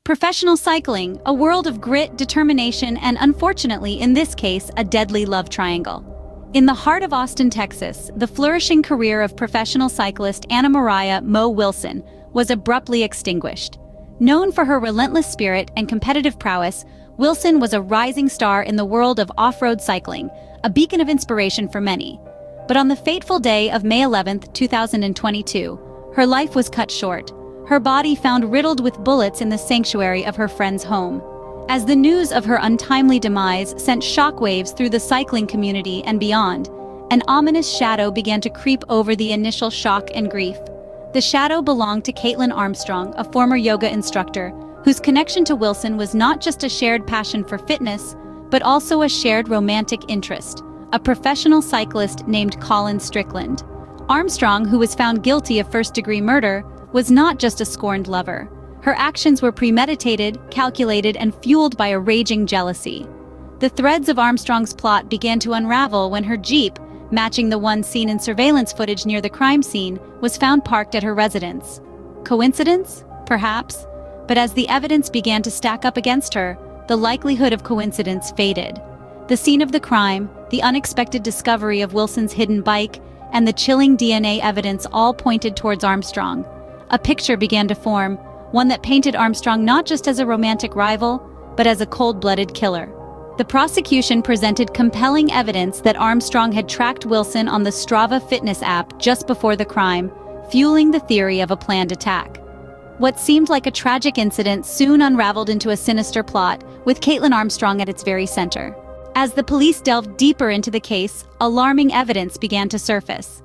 Professional cycling, a world of grit, determination, and unfortunately, in this case, a deadly love triangle. In the heart of Austin, Texas, the flourishing career of professional cyclist Anna Maria "Mo" Wilson was abruptly extinguished. Known for her relentless spirit and competitive prowess, Wilson was a rising star in the world of off-road cycling, a beacon of inspiration for many. But on the fateful day of May 11, 2022, her life was cut short, her body found riddled with bullets in the sanctuary of her friend's home. As the news of her untimely demise sent shockwaves through the cycling community and beyond, an ominous shadow began to creep over the initial shock and grief. The shadow belonged to Kaitlin Armstrong, a former yoga instructor, whose connection to Wilson was not just a shared passion for fitness, but also a shared romantic interest, a professional cyclist named Colin Strickland. Armstrong, who was found guilty of first-degree murder, was not just a scorned lover. Her actions were premeditated, calculated, and fueled by a raging jealousy. The threads of Armstrong's plot began to unravel when her Jeep, matching the one seen in surveillance footage near the crime scene, was found parked at her residence. Coincidence? Perhaps. But as the evidence began to stack up against her, the likelihood of coincidence faded. The scene of the crime, the unexpected discovery of Wilson's hidden bike, and the chilling DNA evidence all pointed towards Armstrong. A picture began to form, one that painted Armstrong not just as a romantic rival, but as a cold-blooded killer. The prosecution presented compelling evidence that Armstrong had tracked Wilson on the Strava fitness app just before the crime, fueling the theory of a planned attack. What seemed like a tragic incident soon unraveled into a sinister plot, with Kaitlin Armstrong at its very center. As the police delved deeper into the case, alarming evidence began to surface.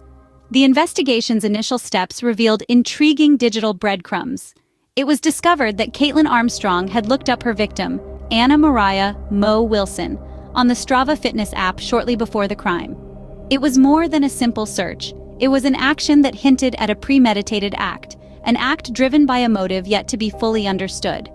The investigation's initial steps revealed intriguing digital breadcrumbs. It was discovered that Kaitlin Armstrong had looked up her victim, Anna Maria "Mo" Wilson, on the Strava fitness app shortly before the crime. It was more than a simple search. It was an action that hinted at a premeditated act, an act driven by a motive yet to be fully understood.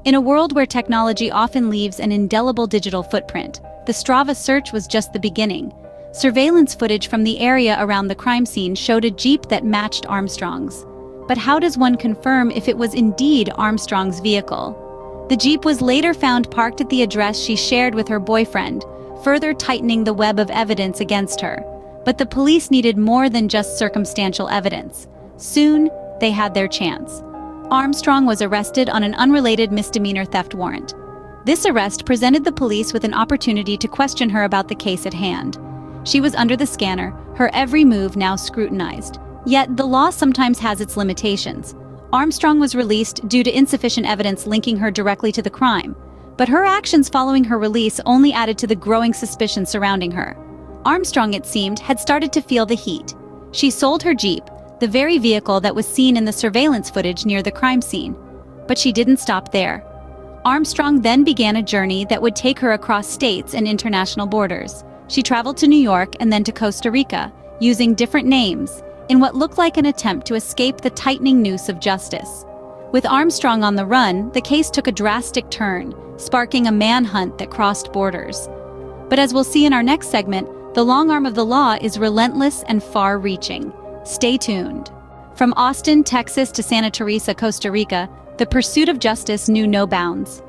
In a world where technology often leaves an indelible digital footprint, the Strava search was just the beginning. Surveillance footage from the area around the crime scene showed a Jeep that matched Armstrong's. But how does one confirm if it was indeed Armstrong's vehicle? The Jeep was later found parked at the address she shared with her boyfriend, further tightening the web of evidence against her. But the police needed more than just circumstantial evidence. Soon, they had their chance. Armstrong was arrested on an unrelated misdemeanor theft warrant. This arrest presented the police with an opportunity to question her about the case at hand. She was under the scanner, her every move now scrutinized. Yet, the law sometimes has its limitations. Armstrong was released due to insufficient evidence linking her directly to the crime. But her actions following her release only added to the growing suspicion surrounding her. Armstrong, it seemed, had started to feel the heat. She sold her Jeep, the very vehicle that was seen in the surveillance footage near the crime scene. But she didn't stop there. Armstrong then began a journey that would take her across states and international borders. She traveled to New York and then to Costa Rica, using different names, in what looked like an attempt to escape the tightening noose of justice. With Armstrong on the run, the case took a drastic turn, sparking a manhunt that crossed borders. But as we'll see in our next segment, the long arm of the law is relentless and far-reaching. Stay tuned. From Austin, Texas to Santa Teresa, Costa Rica, the pursuit of justice knew no bounds.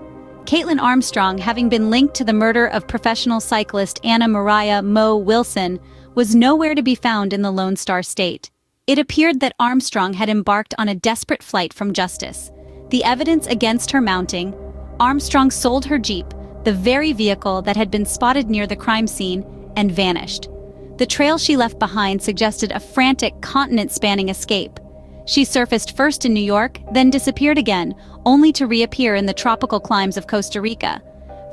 Kaitlin Armstrong, having been linked to the murder of professional cyclist Anna Maria "Mo" Wilson, was nowhere to be found in the Lone Star State. It appeared that Armstrong had embarked on a desperate flight from justice. The evidence against her mounting, Armstrong sold her Jeep, the very vehicle that had been spotted near the crime scene, and vanished. The trail she left behind suggested a frantic, continent-spanning escape. She surfaced first in New York, then disappeared again, only to reappear in the tropical climes of Costa Rica.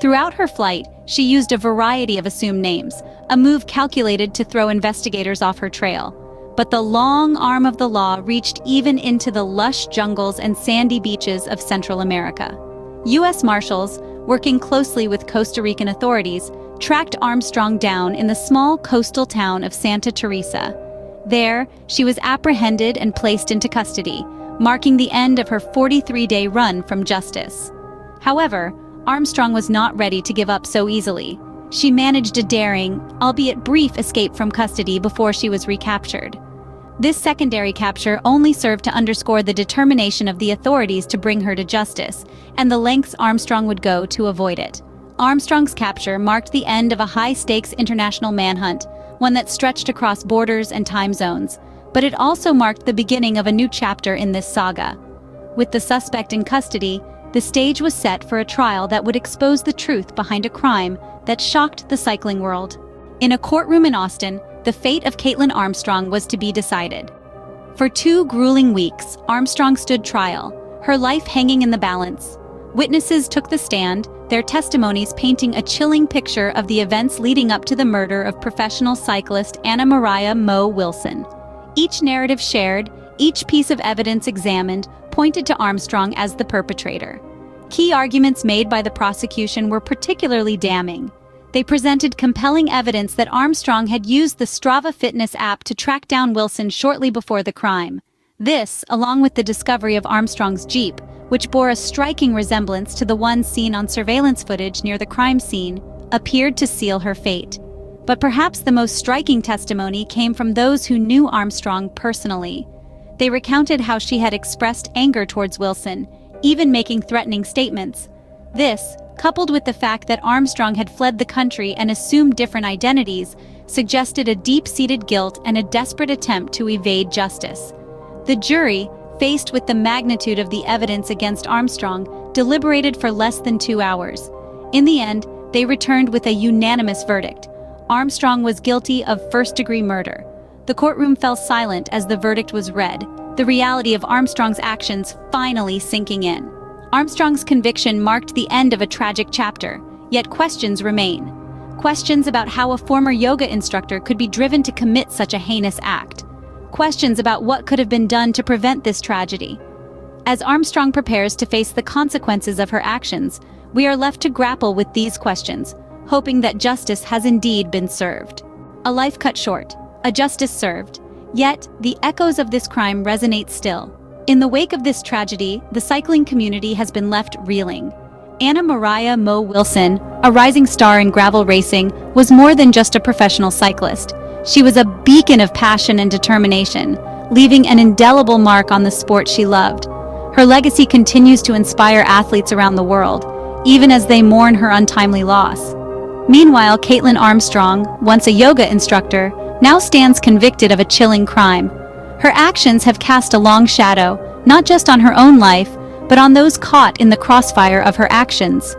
Throughout her flight, she used a variety of assumed names, a move calculated to throw investigators off her trail. But the long arm of the law reached even into the lush jungles and sandy beaches of Central America. U.S. Marshals, working closely with Costa Rican authorities, tracked Armstrong down in the small coastal town of Santa Teresa. There, she was apprehended and placed into custody, marking the end of her 43-day run from justice. However, Armstrong was not ready to give up so easily. She managed a daring, albeit brief, escape from custody before she was recaptured. This secondary capture only served to underscore the determination of the authorities to bring her to justice, and the lengths Armstrong would go to avoid it. Armstrong's capture marked the end of a high-stakes international manhunt, one that stretched across borders and time zones, but it also marked the beginning of a new chapter in this saga. With the suspect in custody, the stage was set for a trial that would expose the truth behind a crime that shocked the cycling world. In a courtroom in Austin, the fate of Kaitlin Armstrong was to be decided. For 2 grueling weeks, Armstrong stood trial, her life hanging in the balance. Witnesses took the stand, their testimonies painting a chilling picture of the events leading up to the murder of professional cyclist Anna Maria Mo Wilson. Each narrative shared, each piece of evidence examined, pointed to Armstrong as the perpetrator. Key arguments made by the prosecution were particularly damning. They presented compelling evidence that Armstrong had used the Strava fitness app to track down Wilson shortly before the crime. This, along with the discovery of Armstrong's Jeep, which bore a striking resemblance to the one seen on surveillance footage near the crime scene, appeared to seal her fate. But perhaps the most striking testimony came from those who knew Armstrong personally. They recounted how she had expressed anger towards Wilson, even making threatening statements. This, coupled with the fact that Armstrong had fled the country and assumed different identities, suggested a deep-seated guilt and a desperate attempt to evade justice. The jury, faced with the magnitude of the evidence against Armstrong, deliberated for less than 2 hours. In the end, they returned with a unanimous verdict. Armstrong was guilty of first-degree murder. The courtroom fell silent as the verdict was read, the reality of Armstrong's actions finally sinking in. Armstrong's conviction marked the end of a tragic chapter, yet questions remain. Questions about how a former yoga instructor could be driven to commit such a heinous act. Questions about what could have been done to prevent this tragedy. As Armstrong prepares to face the consequences of her actions, we are left to grapple with these questions, hoping that justice has indeed been served. A life cut short, a justice served, yet the echoes of this crime resonate still. In the wake of this tragedy, the cycling community has been left reeling. Anna Maria Mo Wilson, a rising star in gravel racing, was more than just a professional cyclist. She was a beacon of passion and determination, leaving an indelible mark on the sport she loved. Her legacy continues to inspire athletes around the world, even as they mourn her untimely loss. Meanwhile, Kaitlin Armstrong, once a yoga instructor, now stands convicted of a chilling crime. Her actions have cast a long shadow, not just on her own life, but on those caught in the crossfire of her actions.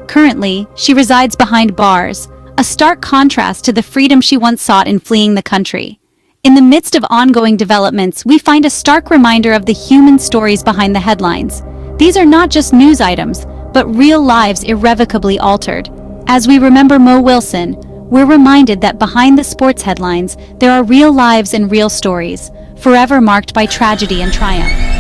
Currently, she resides behind bars, a stark contrast to the freedom she once sought in fleeing the country. In the midst of ongoing developments, we find a stark reminder of the human stories behind the headlines. These are not just news items, but real lives irrevocably altered. As we remember Mo Wilson, we're reminded that behind the sports headlines, there are real lives and real stories, forever marked by tragedy and triumph.